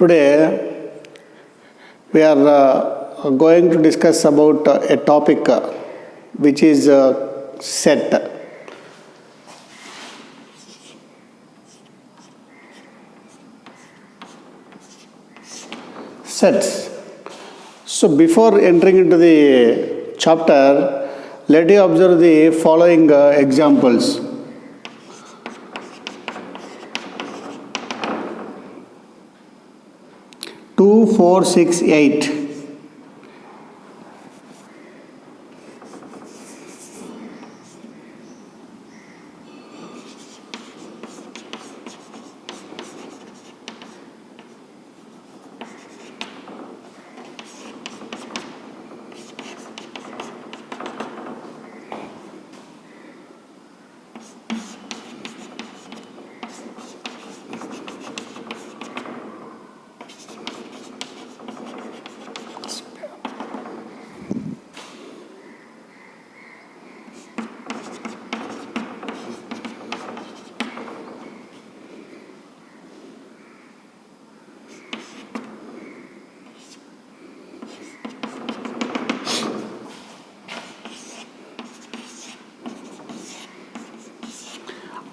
Today we are going to discuss about a topic which is set. Sets. So before entering into the chapter, let you observe the following examples. Two, 4, 6, 8.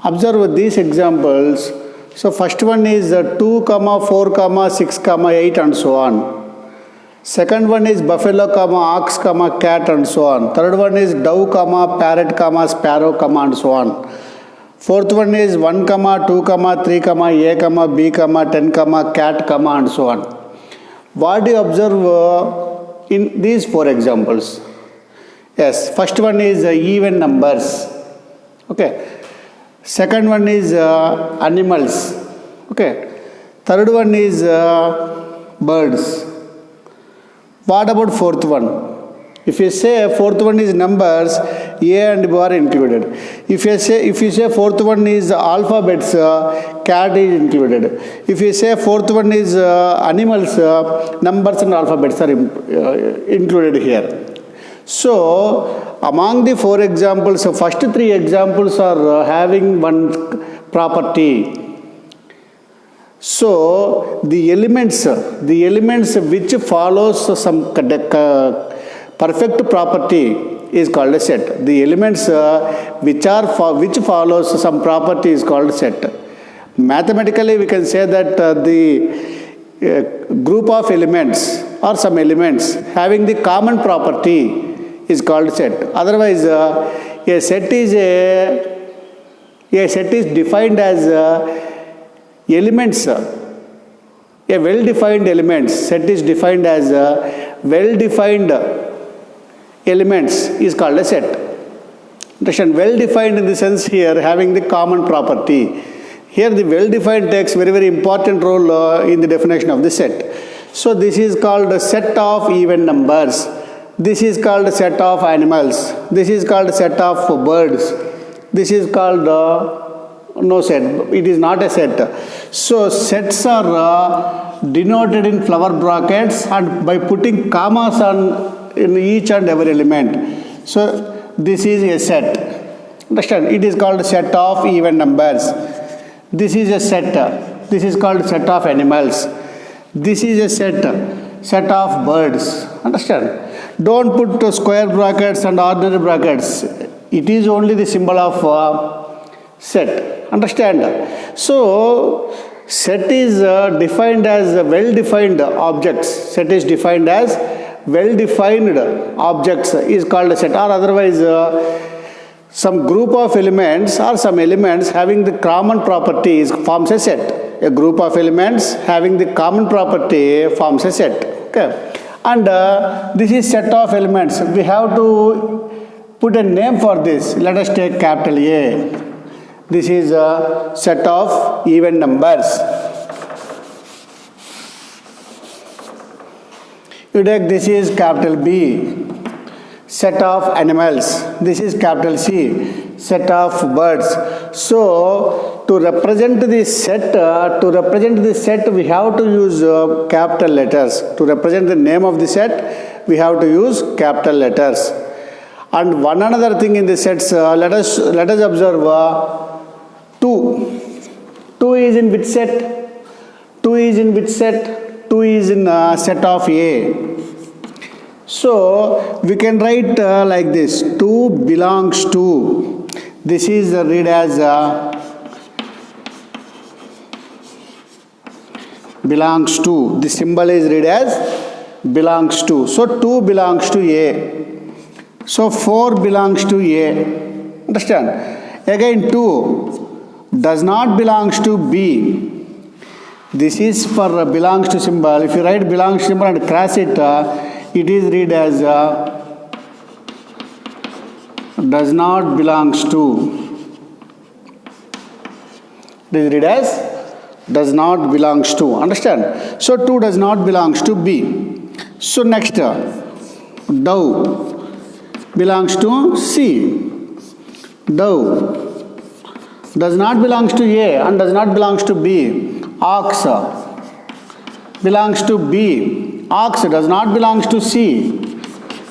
Observe these examples. So first one is 2, 4, 6, 8 and so on. Second one is buffalo, ox, cat and so on. Third one is dove, parrot, sparrow, and so on. Fourth one is 1, 2, 3, A, B, 10, cat, and so on. What do you observe in these four examples? Yes, first one is even numbers. Okay. Second one is animals. Okay. Third one is birds. What about fourth one? If you say fourth one is numbers, A and B are included. If you say fourth one is alphabets, cat is included. If you say fourth one is animals, numbers and alphabets are included here. So, among the four examples, first three examples are having one property. So, the elements which follows some perfect property is called a set. The elements which follows some property is called set. Mathematically, we can say that the group of elements or some elements having the common property is called set. Otherwise, a set is defined as elements. A well-defined elements. Set is defined as well-defined elements is called a set. Understand? Well-defined in the sense here having the common property. Here the well-defined takes very important role in the definition of the set. So this is called a set of even numbers. This is called a set of animals. This is called a set of birds. This is called no set. It is not a set. So sets are denoted in flower brackets and by putting commas in each and every element. So this is a set. Understand? It is called a set of even numbers. This is a set. This is called set of animals. This is a set of birds. Understand? Don't put square brackets and ordinary brackets. It is only the symbol of set. Understand? So, set is defined as well-defined objects. Set is defined as well-defined objects is called a set, or otherwise some group of elements or some elements having the common properties forms a set. A group of elements having the common property forms a set. Okay. And this is set of elements. We have to put a name for this. Let us take capital A. This is a set of even numbers. You take this is capital B. Set of animals. This is capital C. Set of birds. So, to represent the set, we have to use capital letters. To represent the name of the set, we have to use capital letters. And one another thing in the sets, let us observe 2. 2 is in which set? 2 is in which set? 2 is in set of A. So we can write like this: 2 belongs to. This is read as belongs to. The symbol is read as belongs to. So 2 belongs to A. So 4 belongs to A. Understand? Again 2 does not belongs to B. This is for belongs to symbol. If you write belongs to symbol and cross it, it is read as does not belongs to. It is read as does not belongs to. Understand? So 2 does not belongs to B. So next, dove belongs to C. Dove does not belongs to A and does not belongs to B. Ox belongs to B. Ox does not belongs to C.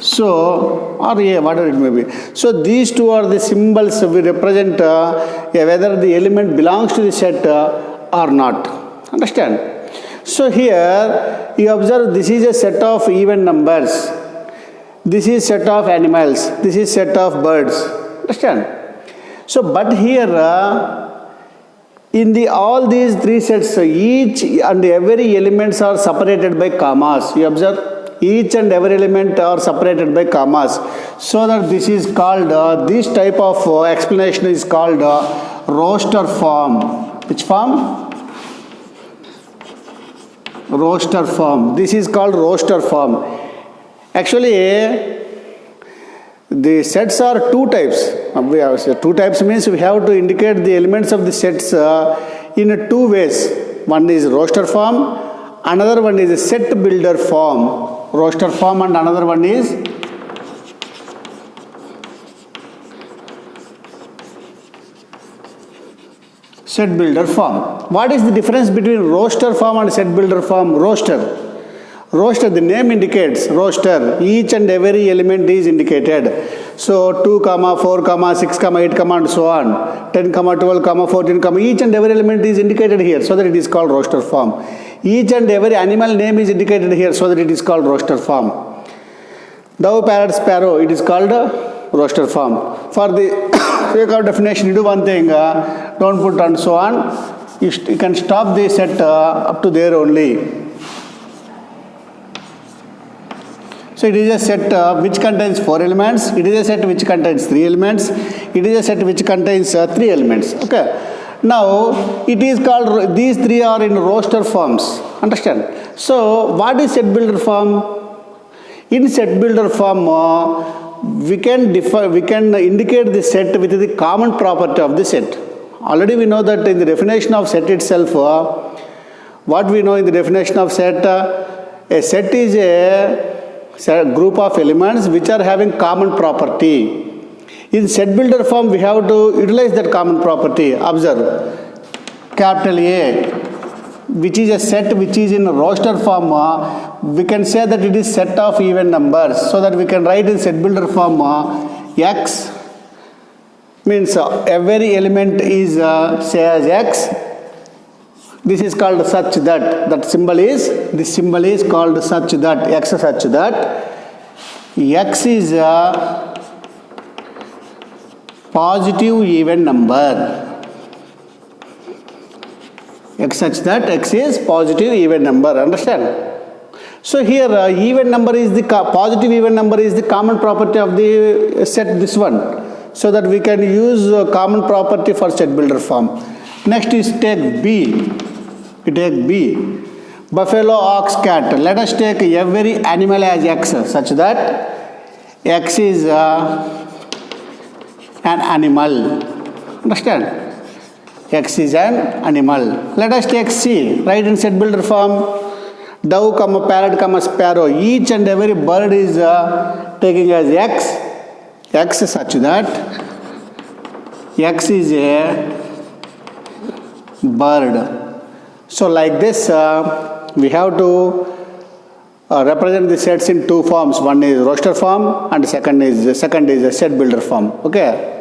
So, or A, whatever it may be. So these two are the symbols we represent whether the element belongs to the set or not. Understand? So here you observe this is a set of even numbers. This is set of animals. This is set of birds. Understand? So but here in the all these three sets, each and every elements are separated by commas. You observe, each and every element are separated by commas. So that this is called, this type of explanation is called roster form. Which form? Roster form. This is called roster form. Actually, the sets are two types. Two types means we have to indicate the elements of the sets in two ways. One is roster form, another one is a set builder form. Roster form and another one is set builder form. What is the difference between roster form and set builder form? Roster. Roster, the name indicates roster. Each and every element is indicated. So 2, 4, 6, 8, and so on. 10, 12, 14, each and every element is indicated here, so that it is called roster form. Each and every animal name is indicated here, so that it is called roster form. Dove, parrot, sparrow, it is called roster form. For the sake of definition, you do one thing, don't put and so on. You can stop the set up to there only. So it is a set which contains 4 elements. It is a set which contains 3 elements. It is a set which contains 3 elements. Okay. Now it is called, these 3 are in roster forms. Understand? So what is set builder form? In set builder form, we can indicate the set with the common property of the set. Already we know that in the definition of set itself, what we know in the definition of set, a set is a group of elements which are having common property. In set builder form, we have to utilize that common property. Observe, capital A, which is a set which is in roster form, we can say that it is set of even numbers. So that we can write in set builder form, X means every element is say as X. This is called such that, this symbol is called such that, X such that, X is a positive even number. X such that, X is positive even number. Understand? So here even number is the positive even number is the common property of the set, this one. So that we can use common property for set builder form. Next is take B. We take B. Buffalo, ox, cat. Let us take every animal as X, such that X is an animal. Understand? X is an animal. Let us take C. Write in set builder form. Dove, parrot, sparrow. Each and every bird is taking as X. X such that X is a bird. So like this, we have to represent the sets in two forms. One is roster form and second is a set builder form. Okay.